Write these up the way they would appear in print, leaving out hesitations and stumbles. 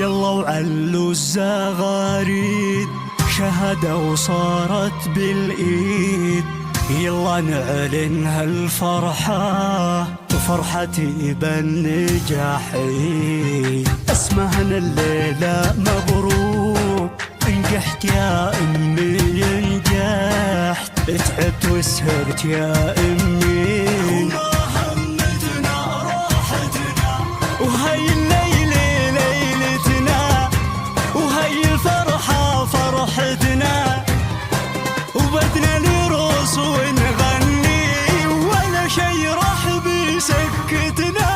يلا وعلوا الزغاريد شهادة وصارت بالإيد. يلا نعلن هالفرحة وفرحتي بالنجاحين. اسمهنا الليلة مبروك انجحت يا أمي انجحت. تعبت وسهرت يا أمي وما همتنا راحتنا. وهاي الليلة ليلتنا وهاي الفرحة فرحتنا. وبدنا نرقص ونغني ولا شي راح بيسكتنا.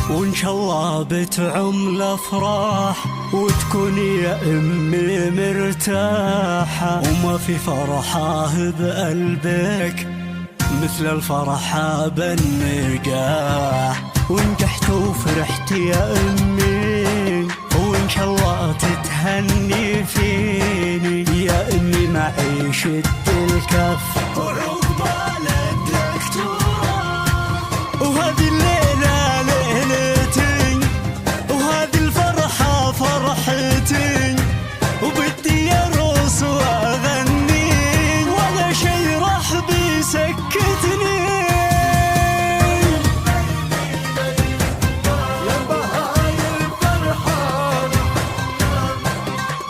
وإن شاء الله بتعم الأفراح وتكون يا أمي مرتاحة. وما في فرحة بقلبك مثل الفرحة بالنجاح. ونجحت وفرحت يا أمي وإن شاء الله تتهني فيني يا أمي. معي شد الكف وعقبال الدكتوراه. وهذه الليلة فرحتي وبدي ارقص واغني ولا شي راح بيسكتني. يا بهاي الفرحة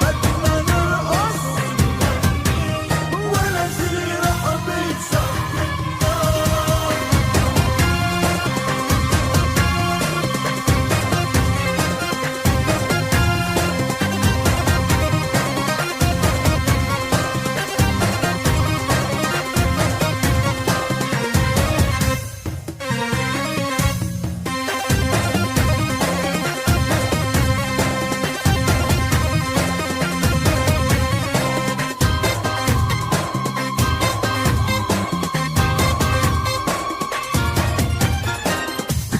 بدنا نرقص ولا شي راح بيسكتنا.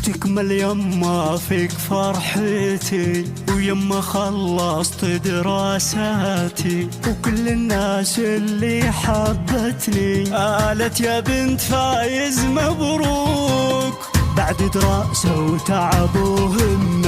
تكمل يما فيك فرحتي ويما خلصت دراساتي. وكل الناس اللي حبتني قالت يا بنت فايز مبروك. بعد دراسة وتعب وهم